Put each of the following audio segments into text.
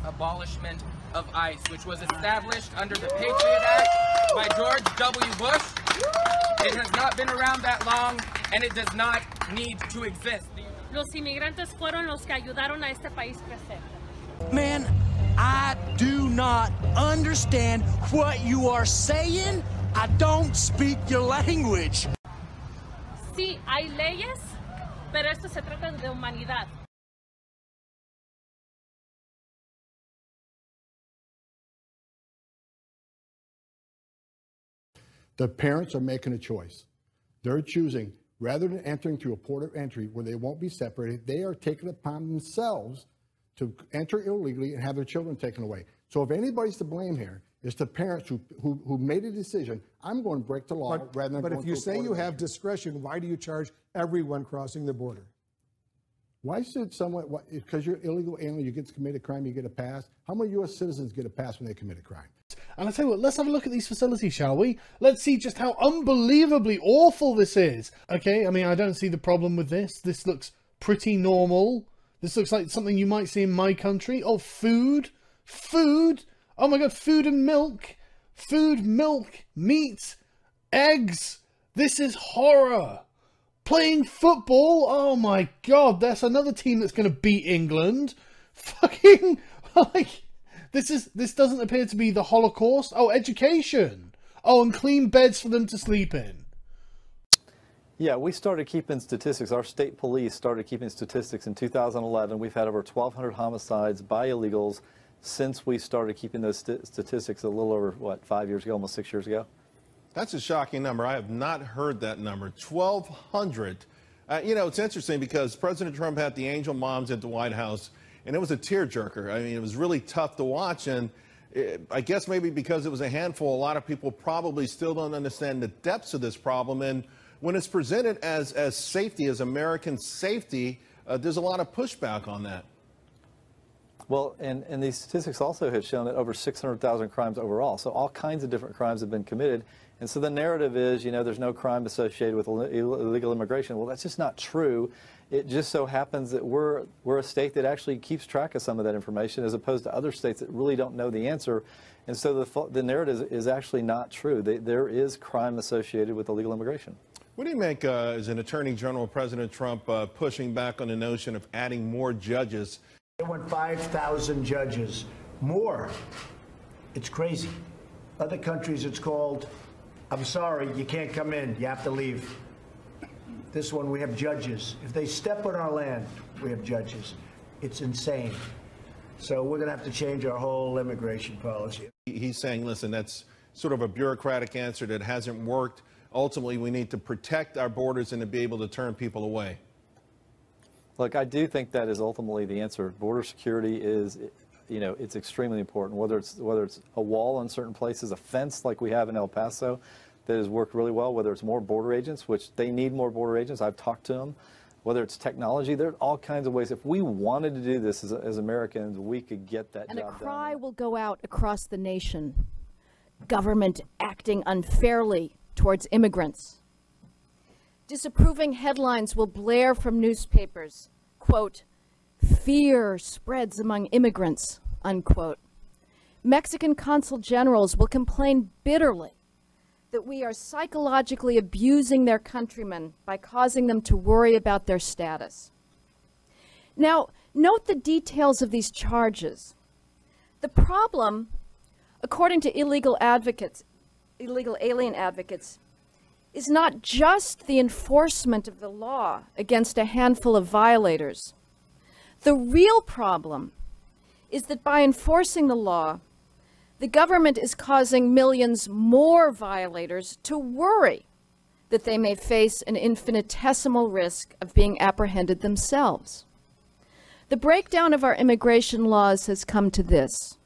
abolishment of ICE, which was established under the Patriot Act by George W. Bush. It has not been around that long, and it does not need to exist. Los inmigrantes fueron los que ayudaron a este país crecer. Man, I do not understand what you are saying. I don't speak your language. Sí, hay leyes, pero esto se trata de humanidad. The parents are making a choice. They're choosing, rather than entering through a port of entry where they won't be separated, they are taking it upon themselves to enter illegally and have their children taken away. So if anybody's to blame here, it's the parents who made a decision, I'm going to break the law rather than But going if you to a say port you of have entry. discretion, why do you charge everyone crossing the border? Why should someone, because you're illegal alien, you get to commit a crime, you get a pass? How many U.S. citizens get a pass when they commit a crime? And I tell you what, let's have a look at these facilities, shall we? Let's see just how unbelievably awful this is. Okay, I mean, I don't see the problem with this. This looks pretty normal. This looks like something you might see in my country. Oh, food. Food. Oh my God, food and milk. Food, milk, meat, eggs. This is horror. Playing football. Oh my God, that's another team that's going to beat England. Fucking, like... This doesn't appear to be the Holocaust. Oh, education. Oh, and clean beds for them to sleep in. Yeah, we started keeping statistics. Our state police started keeping statistics in 2011. We've had over 1,200 homicides by illegals since we started keeping those statistics a little over, what, 5 years ago, almost 6 years ago? That's a shocking number. I have not heard that number. 1,200. You know, it's interesting because President Trump had the angel moms at the White House, and it was a tearjerker. I mean, it was really tough to watch, and I guess maybe because it was a handful, a lot of people probably still don't understand the depths of this problem. And when it's presented as safety, as American safety, there's a lot of pushback on that. Well, and these statistics also have shown that over 600,000 crimes overall. So all kinds of different crimes have been committed. And so the narrative is, you know, there's no crime associated with illegal immigration. Well, that's just not true. It just so happens that we're a state that actually keeps track of some of that information as opposed to other states that really don't know the answer. And so the narrative is actually not true. There is crime associated with illegal immigration. What do you make as an Attorney General, President Trump pushing back on the notion of adding more judges? They want 5,000 judges. More. It's crazy. Other countries it's called, I'm sorry, you can't come in, you have to leave. This one, we have judges. If they step on our land, we have judges. It's insane. So we're going to have to change our whole immigration policy. He's saying, listen, that's sort of a bureaucratic answer that hasn't worked. Ultimately, we need to protect our borders and to be able to turn people away. Look, I do think that is ultimately the answer. Border security is, you know, it's extremely important. Whether it's a wall in certain places, a fence like we have in El Paso, that has worked really well, whether it's more border agents, which they need more border agents. I've talked to them. Whether it's technology, there are all kinds of ways. If we wanted to do this as Americans, we could get that job done. And a cry will go out across the nation. Government acting unfairly towards immigrants. Disapproving headlines will blare from newspapers. Quote, fear spreads among immigrants, unquote. Mexican consul generals will complain bitterly that we are psychologically abusing their countrymen by causing them to worry about their status. Now, note the details of these charges. The problem, according to illegal alien advocates, is not just the enforcement of the law against a handful of violators. The real problem is that by enforcing the law, the government is causing millions more violators to worry that they may face an infinitesimal risk of being apprehended themselves. The breakdown of our immigration laws has come to this.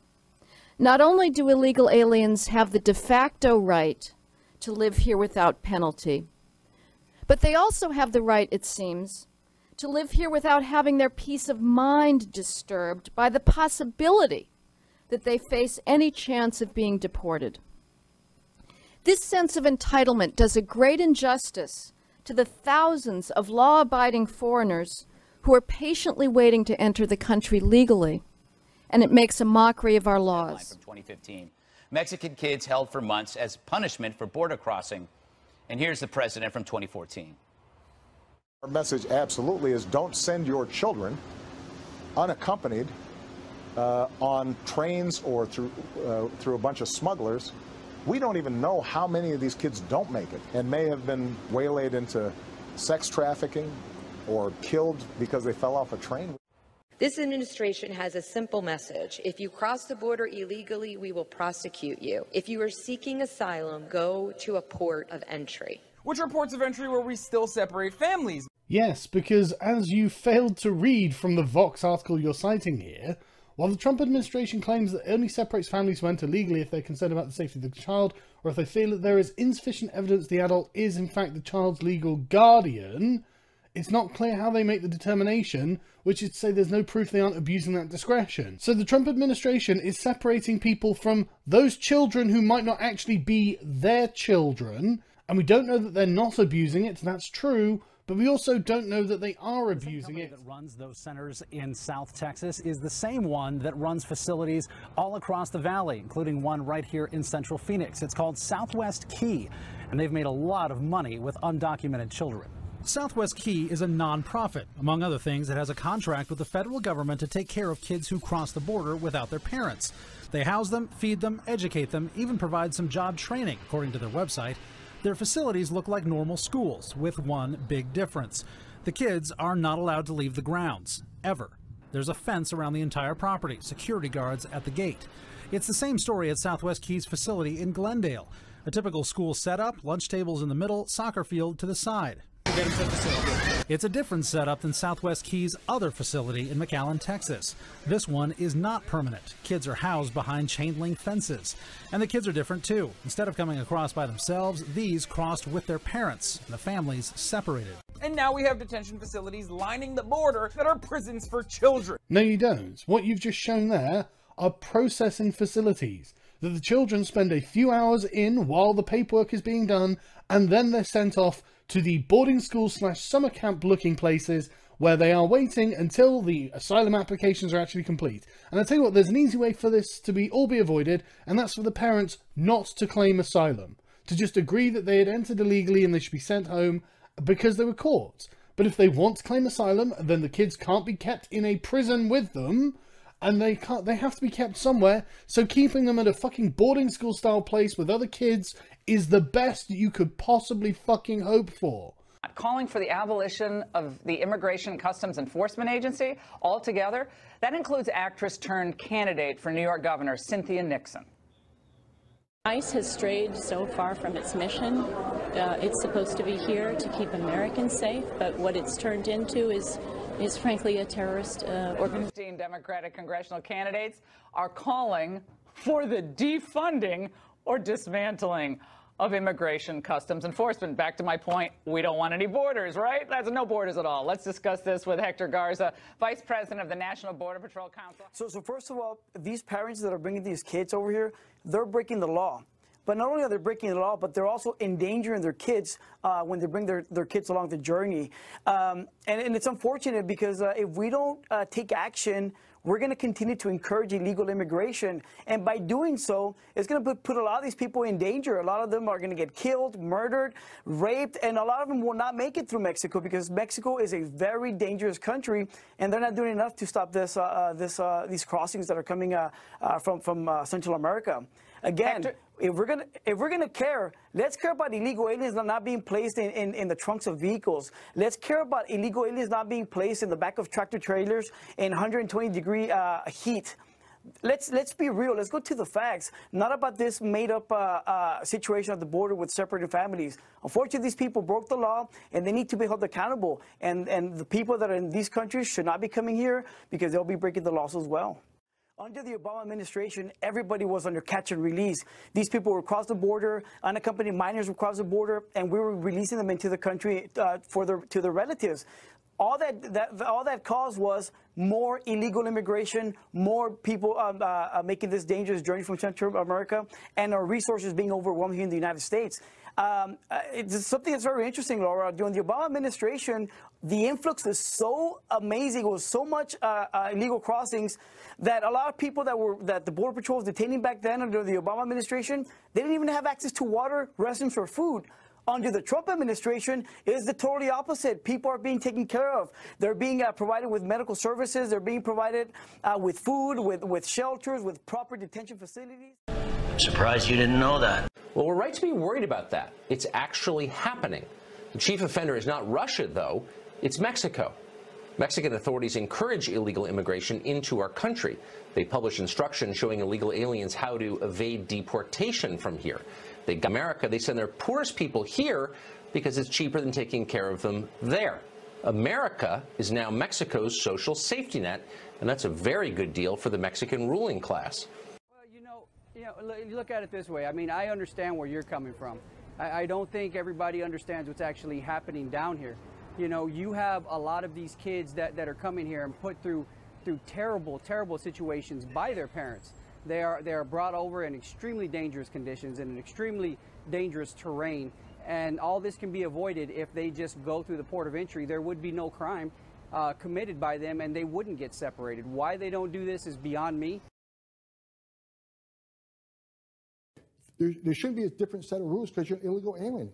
Not only do illegal aliens have the de facto right to live here without penalty, but they also have the right, it seems, to live here without having their peace of mind disturbed by the possibility that they face any chance of being deported. This sense of entitlement does a great injustice to the thousands of law-abiding foreigners who are patiently waiting to enter the country legally and it makes a mockery of our laws. From 2015. Mexican kids held for months as punishment for border crossing. And here's the president from 2014. Our message absolutely is don't send your children unaccompanied on trains or through a bunch of smugglers. We don't even know how many of these kids don't make it and may have been waylaid into sex trafficking or killed because they fell off a train. This administration has a simple message. If you cross the border illegally, we will prosecute you. If you are seeking asylum, go to a port of entry. Which are ports of entry where we still separate families. Yes, because as you failed to read from the Vox article you're citing here, while the Trump administration claims that it only separates families who enter legally if they're concerned about the safety of the child, or if they feel that there is insufficient evidence the adult is in fact the child's legal guardian, it's not clear how they make the determination, which is to say there's no proof they aren't abusing that discretion. So the Trump administration is separating people from those children who might not actually be their children, and we don't know that they're not abusing it, that's true, but we also don't know that they are abusing it. The company that runs those centers in South Texas is the same one that runs facilities all across the valley, including one right here in Central Phoenix. It's called Southwest Key, and they've made a lot of money with undocumented children. Southwest Key is a non-profit. Among other things, it has a contract with the federal government to take care of kids who cross the border without their parents. They house them, feed them, educate them, even provide some job training, according to their website. Their facilities look like normal schools, with one big difference. The kids are not allowed to leave the grounds, ever. There's a fence around the entire property, security guards at the gate. It's the same story at Southwest Key's facility in Glendale. A typical school setup, lunch tables in the middle, soccer field to the side. It's a different setup than Southwest Key's other facility in McAllen, Texas. This one is not permanent. Kids are housed behind chain link fences. And the kids are different too. Instead of coming across by themselves, these crossed with their parents, and the families separated. And now we have detention facilities lining the border that are prisons for children. No, you don't. What you've just shown there are processing facilities that the children spend a few hours in while the paperwork is being done, and then they're sent off to the boarding school / summer camp looking places where they are waiting until the asylum applications are actually complete. And I'll tell you what, there's an easy way for this to all be avoided, and that's for the parents not to claim asylum. To just agree that they had entered illegally and they should be sent home because they were caught. But if they want to claim asylum, then the kids can't be kept in a prison with them, and they have to be kept somewhere, so keeping them at a fucking boarding school style place with other kids is the best you could possibly fucking hope for. Calling for the abolition of the Immigration and Customs Enforcement Agency altogether. That includes actress turned candidate for New York Governor Cynthia Nixon. ICE has strayed so far from its mission. It's supposed to be here to keep Americans safe, but what it's turned into is frankly a terrorist organization. 15 Democratic congressional candidates are calling for the defunding or dismantling of immigration customs enforcement. Back to my point, we don't want any borders, right? That's no borders at all. Let's discuss this with Hector Garza, Vice President of the National Border Patrol Council. So first of all, these parents that are bringing these kids over here, they're breaking the law. But not only are they breaking the law, but they're also endangering their kids when they bring their kids along the journey. And it's unfortunate because if we don't take action, we're going to continue to encourage illegal immigration. And by doing so, it's going to put a lot of these people in danger. A lot of them are going to get killed, murdered, raped, and a lot of them will not make it through Mexico because Mexico is a very dangerous country, and they're not doing enough to stop these crossings that are coming from Central America. Again, if we're gonna care, let's care about illegal aliens not being placed in the trunks of vehicles. Let's care about illegal aliens not being placed in the back of tractor trailers in 120-degree heat. Let's be real. Let's go to the facts. Not about this made-up situation at the border with separated families. Unfortunately, these people broke the law, and they need to be held accountable. And the people that are in these countries should not be coming here because they'll be breaking the laws as well. Under the Obama administration, everybody was under catch and release. These people were across the border, unaccompanied minors were across the border, and we were releasing them into the country to their relatives. All that caused was more illegal immigration, more people making this dangerous journey from Central America, and our resources being overwhelmed here in the United States. It's something that's very interesting, Laura. During the Obama administration, the influx was so amazing. It was so much illegal crossings that a lot of people that the Border Patrol was detaining back then under the Obama administration, they didn't even have access to water, restrooms, or food. Under the Trump administration, it is the totally opposite. People are being taken care of. They're being provided with medical services. They're being provided with food, with shelters, with proper detention facilities. I'm surprised you didn't know that. Well, we're right to be worried about that. It's actually happening. The chief offender is not Russia, though. It's Mexico. Mexican authorities encourage illegal immigration into our country. They publish instructions showing illegal aliens how to evade deportation from here. America, they send their poorest people here because it's cheaper than taking care of them there. America is now Mexico's social safety net, and that's a very good deal for the Mexican ruling class. Look at it this way. I mean, I understand where you're coming from. I don't think everybody understands what's actually happening down here. You know, you have a lot of these kids that are coming here and put through terrible, terrible situations by their parents. They are brought over in extremely dangerous conditions in an extremely dangerous terrain, and all this can be avoided if they just go through the port of entry. There would be no crime committed by them, and they wouldn't get separated. Why they don't do this is beyond me. There should be a different set of rules because you're an illegal alien.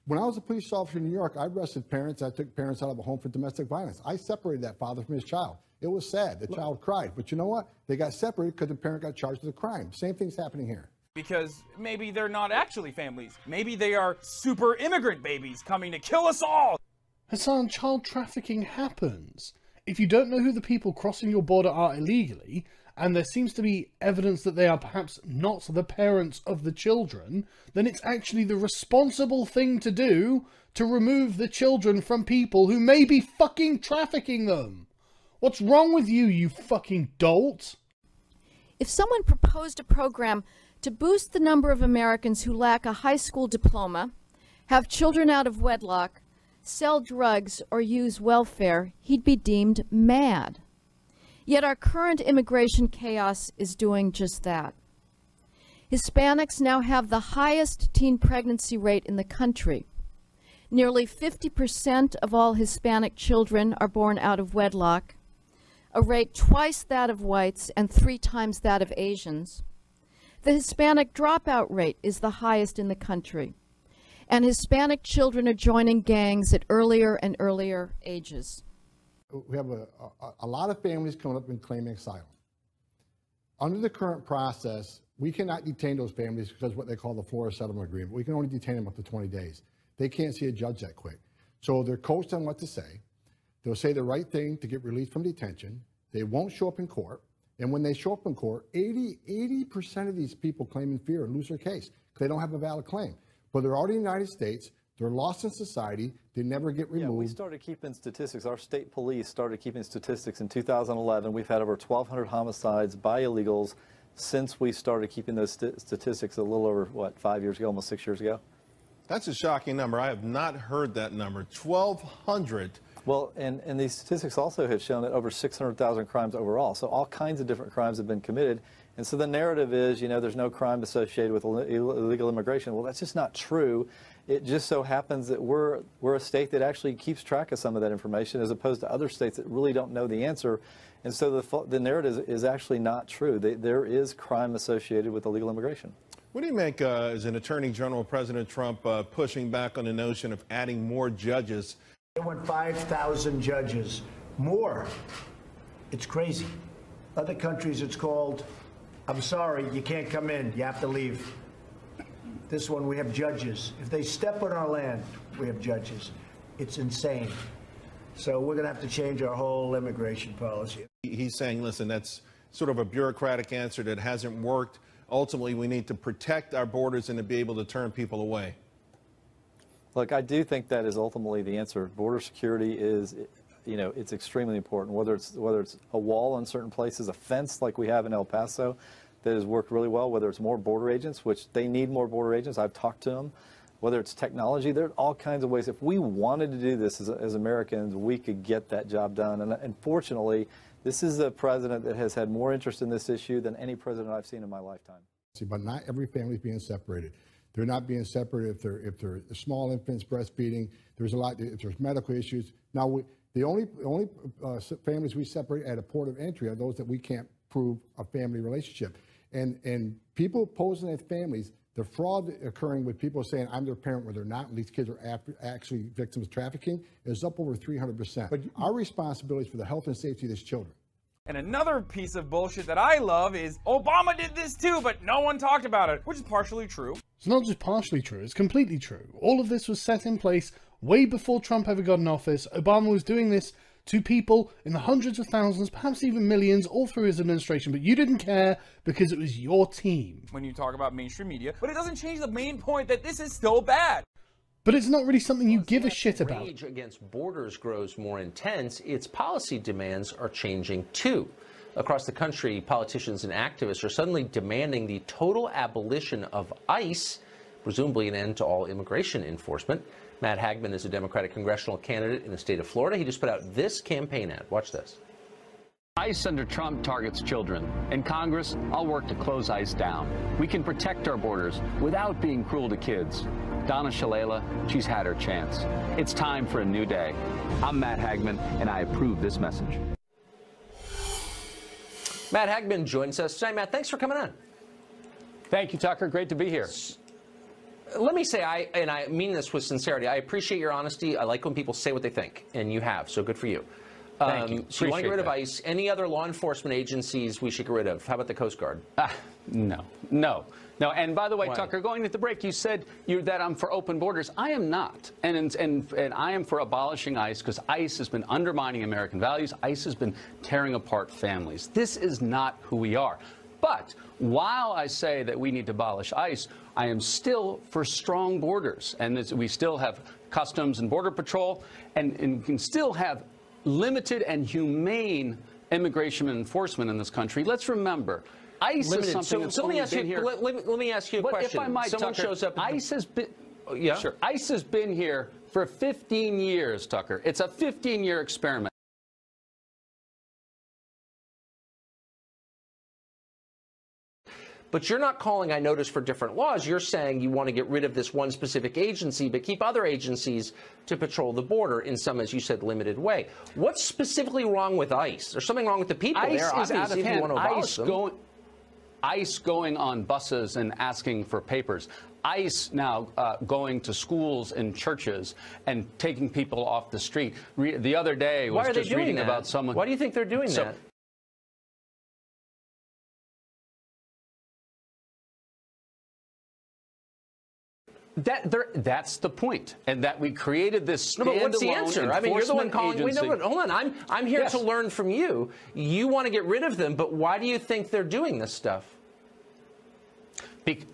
When I was a police officer in New York, I arrested parents. I took parents out of a home for domestic violence. I separated that father from his child. It was sad. The child cried. But you know what? They got separated because the parent got charged with a crime. Same thing's happening here. Because maybe they're not actually families. Maybe they are super immigrant babies coming to kill us all. Hassan, child trafficking happens. If you don't know who the people crossing your border are illegally, and there seems to be evidence that they are perhaps not the parents of the children, then it's actually the responsible thing to do to remove the children from people who may be fucking trafficking them. What's wrong with you, you fucking dolt? If someone proposed a program to boost the number of Americans who lack a high school diploma, have children out of wedlock, sell drugs, or use welfare, he'd be deemed mad. Yet our current immigration chaos is doing just that. Hispanics now have the highest teen pregnancy rate in the country. Nearly 50% of all Hispanic children are born out of wedlock, a rate twice that of whites and 3 times that of Asians. The Hispanic dropout rate is the highest in the country, and Hispanic children are joining gangs at earlier and earlier ages. We have a lot of families coming up and claiming asylum. Under the current process, we cannot detain those families because of what they call the Florida Settlement Agreement. We can only detain them up to 20 days. They can't see a judge that quick. So they're coached on what to say. They'll say the right thing to get released from detention. They won't show up in court. And when they show up in court, 80% of these people claim in fear and lose their case because they don't have a valid claim. But they're already in the United States. They're lost in society. They never get removed. Yeah, we started keeping statistics. Our state police started keeping statistics in 2011. We've had over 1,200 homicides by illegals since we started keeping those statistics a little over, what, 5 years ago, almost 6 years ago? That's a shocking number. I have not heard that number. 1,200. Well, and these statistics also have shown that over 600,000 crimes overall. So all kinds of different crimes have been committed. And so the narrative is, you know, there's no crime associated with illegal immigration. Well, that's just not true. It just so happens that we're a state that actually keeps track of some of that information as opposed to other states that really don't know the answer. And so the narrative is actually not true. There is crime associated with illegal immigration. What do you make as an Attorney General, President Trump pushing back on the notion of adding more judges? They want 5,000 judges more. It's crazy. Other countries, it's called, I'm sorry, you can't come in, you have to leave. This one, we have judges. If they step on our land, we have judges. It's insane. So we're going to have to change our whole immigration policy. He's saying, listen, that's sort of a bureaucratic answer that hasn't worked. Ultimately, we need to protect our borders and to be able to turn people away. Look, I do think that is ultimately the answer. Border security is, you know, it's extremely important. Whether it's a wall in certain places, a fence like we have in El Paso that has worked really well, whether it's more border agents, which they need more border agents. I've talked to them. Whether it's technology, there are all kinds of ways. If we wanted to do this as Americans, we could get that job done. And fortunately, this is a president that has had more interest in this issue than any president I've seen in my lifetime. But not every family is being separated. They're not being separated if they're small infants breastfeeding. There's a lot. If there's medical issues. Now, the only families we separate at a port of entry are those that we can't prove a family relationship. And people posing as families, the fraud occurring with people saying I'm their parent where they're not, and these kids are actually victims of trafficking, is up over 300%. But our responsibility is for the health and safety of these children. And another piece of bullshit that I love is Obama did this too, but no one talked about it, which is partially true. It's not just partially true, it's completely true. All of this was set in place way before Trump ever got in office. Obama was doing this to people in the hundreds of thousands, perhaps even millions, all through his administration, but you didn't care because it was your team. When you talk about mainstream media, but it doesn't change the main point that this is still bad. But it's not really something you give a shit about. Rage against borders grows more intense, its policy demands are changing too. Across the country, politicians and activists are suddenly demanding the total abolition of ICE, presumably an end to all immigration enforcement. Matt Hagman is a Democratic congressional candidate in the state of Florida. He just put out this campaign ad. Watch this. ICE under Trump targets children. In Congress, I'll work to close ICE down. We can protect our borders without being cruel to kids. Donna Shalala, she's had her chance. It's time for a new day. I'm Matt Hagman, and I approve this message. Matt Hagman joins us tonight. Matt, thanks for coming on. Thank you, Tucker. Great to be here. Let me say, and I mean this with sincerity, I appreciate your honesty. I like when people say what they think, and you have, so good for you. Thank you. So you want to get rid of ICE. Any other law enforcement agencies we should get rid of? How about the Coast Guard? No. And by the way, Tucker, going at the break, you said that I'm for open borders. I am not. And I am for abolishing ICE because ICE has been undermining American values. ICE has been tearing apart families. This is not who we are. But while I say that we need to abolish ICE, I am still for strong borders. And we still have Customs and Border Patrol, and can still have limited and humane immigration enforcement in this country. Let's remember, ICE is something that's let me ask you, let me ask you a question. If I might, someone Tucker, shows up. ICE has been. Yeah. Sure. ICE has been here for 15 years, Tucker. It's a 15-year experiment. But you're not calling, I notice, for different laws. You're saying you want to get rid of this one specific agency, but keep other agencies to patrol the border in some, as you said, limited way. What's specifically wrong with ICE? There's something wrong with the people ICE there, is out of if you hand. want to abolish them. ICE going on buses and asking for papers. ICE now going to schools and churches and taking people off the street. The other day was just reading about someone. Why do you think they're doing that? That's the point, and that we created this standalone. No, but what's the answer? I mean, you're the one calling. Wait, no, hold on. I'm here to learn from you. You want to get rid of them, but why do you think they're doing this stuff?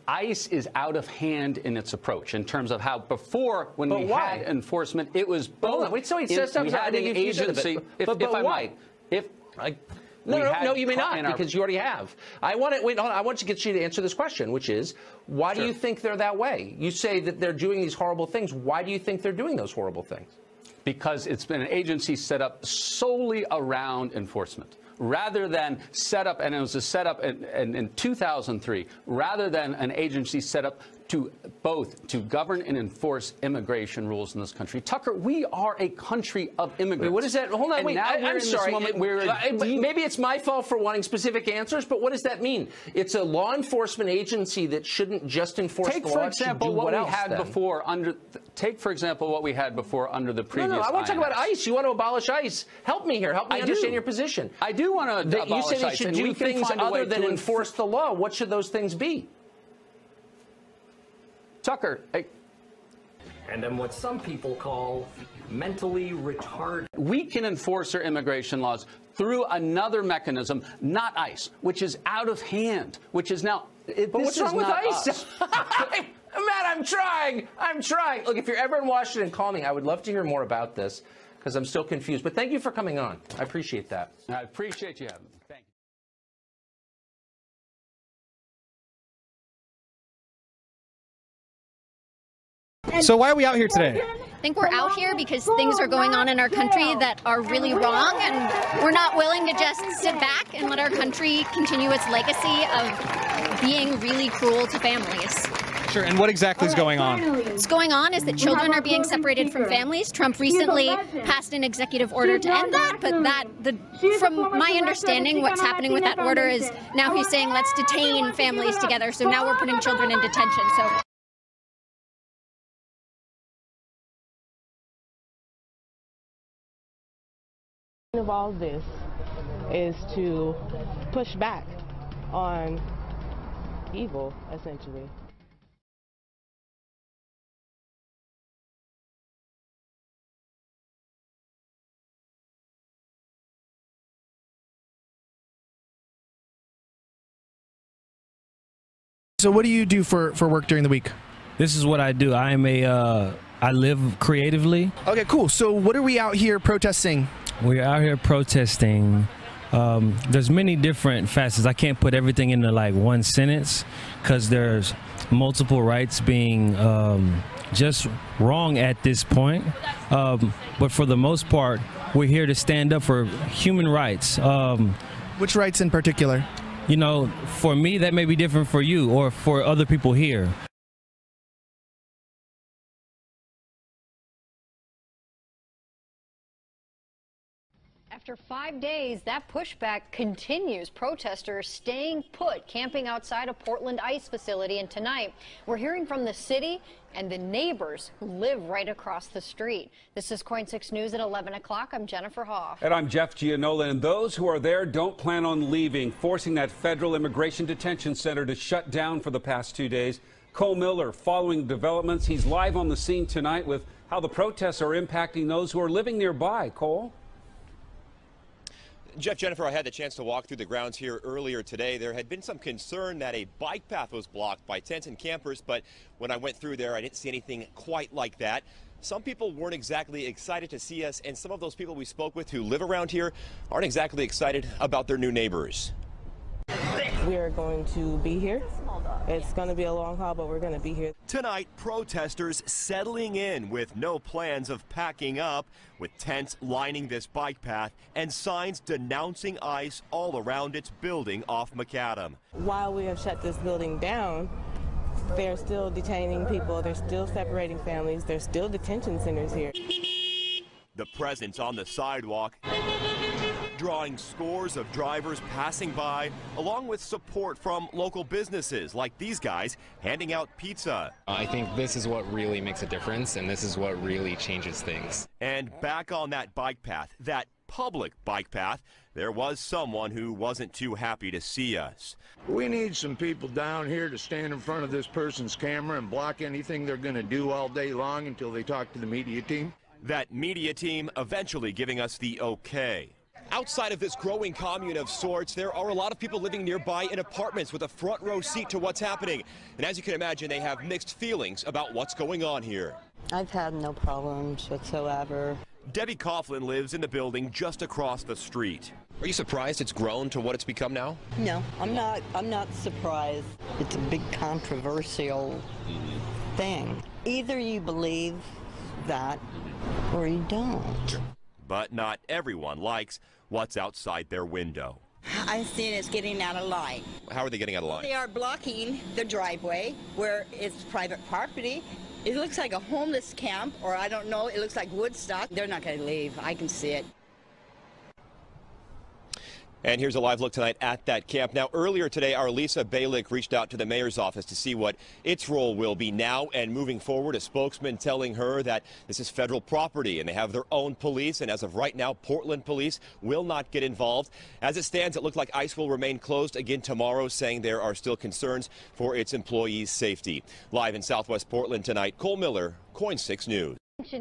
ICE is out of hand in its approach in terms of how before, when we had enforcement, it was both. Hold on. Wait, so he says something. We had an agency. If I might, No, you may not, because you already have. I want to get you to answer this question, which is, why do you think they're that way? You say that they're doing these horrible things. Why do you think they're doing those horrible things? Because it's been an agency set up solely around enforcement, rather than set up, and it was a setup in 2003, rather than an agency set up to govern and enforce immigration rules in this country. Tucker, we are a country of immigrants. Wait, what is that? Hold on, and wait. I'm sorry. Maybe it's my fault for wanting specific answers, but what does that mean? It's a law enforcement agency that shouldn't just enforce the law. For example, what we had before under. Take for example what we had before under the previous. No, I want to talk about ICE. You want to abolish ICE? Help me here. Help me understand your position. I do want to abolish ICE. You said they should do things other than enforce the law. What should those things be? Tucker. And then what some people call mentally retarded. We can enforce our immigration laws through another mechanism, not ICE, which is out of hand, which is now. But what's wrong with ICE? Matt, I'm trying. Look, if you're ever in Washington, call me. I would love to hear more about this because I'm still confused. But thank you for coming on. I appreciate that. I appreciate you having me. Thank you. So why are we out here today? I think we're out here because things are going on in our country that are really wrong, and we're not willing to just sit back and let our country continue its legacy of being really cruel to families. Sure, and what exactly is going on? What's going on is that children are being separated from families. Trump recently passed an executive order to end that, but from my understanding, what's happening with that order is now he's saying let's detain families together. So now we're putting children in detention. So. Of all this is to push back on evil, essentially. So what do you do for work during the week? This is what I do. I am I live creatively. Okay, cool. So what are we out here protesting? We're out here protesting. There's many different facets. I can't put everything into like one sentence because there's multiple rights being just wrong at this point. But for the most part, we're here to stand up for human rights. Which rights in particular? You know, for me, that may be different for you or for other people here. After 5 days, that pushback continues. Protesters staying put, camping outside a Portland ICE facility. And tonight, we're hearing from the city and the neighbors who live right across the street. This is KOIN 6 News at 11 o'clock. I'm Jennifer Hoff. And I'm Jeff Gianola. And those who are there don't plan on leaving, forcing that federal immigration detention center to shut down for the past 2 days. Cole Miller following developments. He's live on the scene tonight with how the protests are impacting those who are living nearby. Cole? Jeff, Jennifer, I had the chance to walk through the grounds here earlier today. There had been some concern that a bike path was blocked by tents and campers, but when I went through there, I didn't see anything quite like that. Some people weren't exactly excited to see us, and some of those people we spoke with who live around here aren't exactly excited about their new neighbors. We are going to be here. It's going to be a long haul, but we're going to be here. Tonight, protesters settling in with no plans of packing up, with tents lining this bike path and signs denouncing ICE all around its building off Macadam. While we have shut this building down, they're still detaining people. They're still separating families. There's still detention centers here. The presence on the sidewalk drawing scores of drivers passing by, along with support from local businesses like these guys handing out pizza. I think this is what really makes a difference, and this is what really changes things. And back on that bike path, that public bike path, there was someone who wasn't too happy to see us. We need some people down here to stand in front of this person's camera and block anything they're going to do all day long until they talk to the media team. That media team eventually giving us the okay. Outside of this growing commune of sorts, there are a lot of people living nearby in apartments with a front row seat to what's happening. And as you can imagine, they have mixed feelings about what's going on here. I've had no problems whatsoever. Debbie Coughlin lives in the building just across the street. Are you surprised it's grown to what it's become now? No, I'm not surprised. It's a big controversial thing. Either you believe that or you don't. But not everyone likes what's outside their window. I see it's getting out of line. How are they getting out of line? They are blocking the driveway where it's private property. It looks like a homeless camp, or I don't know, it looks like Woodstock. They're not going to leave. I can see it. And here's a live look tonight at that camp. Now, earlier today, our Lisa Balick reached out to the mayor's office to see what its role will be now and moving forward. A spokesman telling her that this is federal property and they have their own police. And as of right now, Portland police will not get involved. As it stands, it looks like ICE will remain closed again tomorrow, saying there are still concerns for its employees' safety. Live in Southwest Portland tonight, Cole Miller, KOIN 6 News.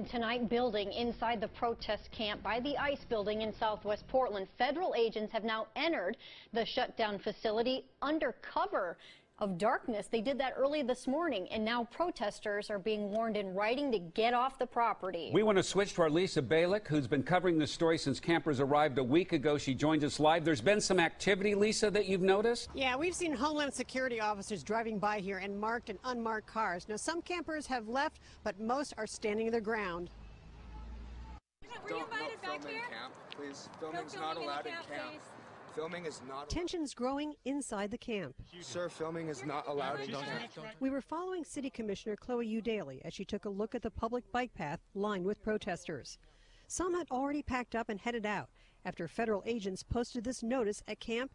Tonight, building inside the protest camp by the ICE building in Southwest Portland. Federal agents have now entered the shutdown facility under cover of darkness. They did that early this morning, and now protesters are being warned in writing to get off the property. We want to switch to our Lisa Balick, who's been covering this story since campers arrived a week ago. She joins us live. There's been some activity, Lisa, that you've noticed? Yeah, we've seen Homeland Security officers driving by here in marked and unmarked cars. Now, some campers have left, but most are standing their ground. Were you invited back here? Camp, please. Filming's not allowed in camp. Filming is not. Tensions growing inside the camp. Sir, filming is not allowed in camp. We were following City Commissioner Chloe Udaly as she took a look at the public bike path lined with protesters. Some had already packed up and headed out after federal agents posted this notice at camp.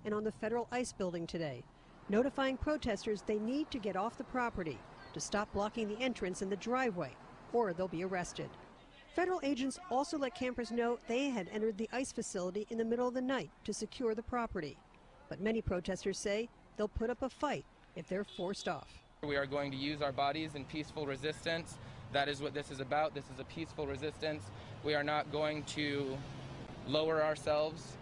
And on the federal ICE building today, notifying protesters they need to get off the property to stop blocking the entrance in the driveway, or they'll be arrested. Federal agents also let campers know they had entered the ICE facility in the middle of the night to secure the property. But many protesters say they'll put up a fight if they're forced off. We are going to use our bodies in peaceful resistance. That is what this is about. This is a peaceful resistance. We are not going to lower ourselves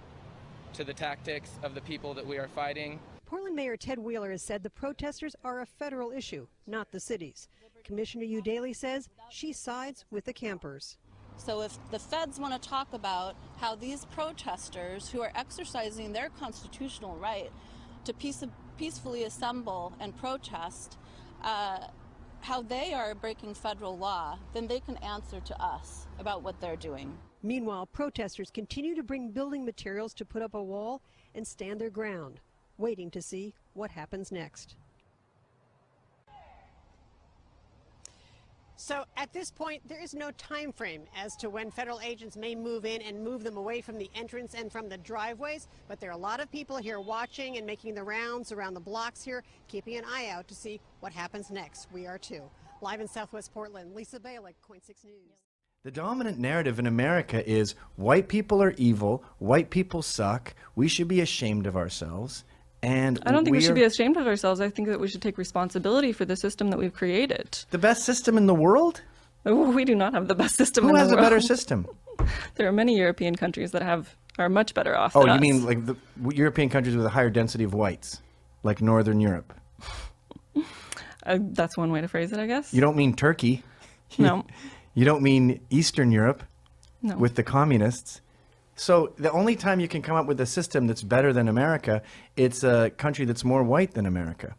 to the tactics of the people that we are fighting. Portland Mayor Ted Wheeler has said the protesters are a federal issue, not the city's. Commissioner Udaly says she sides with the campers. So if the feds want to talk about how these protesters who are exercising their constitutional right to peacefully assemble and protest, how they are breaking federal law, then they can answer to us about what they're doing. Meanwhile, protesters continue to bring building materials to put up a wall and stand their ground, waiting to see what happens next. So at this point, there is no time frame as to when federal agents may move in and move them away from the entrance and from the driveways. But there are a lot of people here watching and making the rounds around the blocks here, keeping an eye out to see what happens next. We are too. Live in Southwest Portland, Lisa Balick, Point 6 News. The dominant narrative in America is white people are evil, white people suck, we should be ashamed of ourselves. And I don't think we should be ashamed of ourselves. I think that we should take responsibility for the system that we've created. The best system in the world? We do not have the best system in the world. Who has a better system? There are many European countries that are much better off than us. You mean like the European countries with a higher density of whites, like Northern Europe? That's one way to phrase it, I guess. You don't mean Turkey. No. You don't mean Eastern Europe no. with the communists. So the only time you can come up with a system that's better than America, it's a country that's more white than America.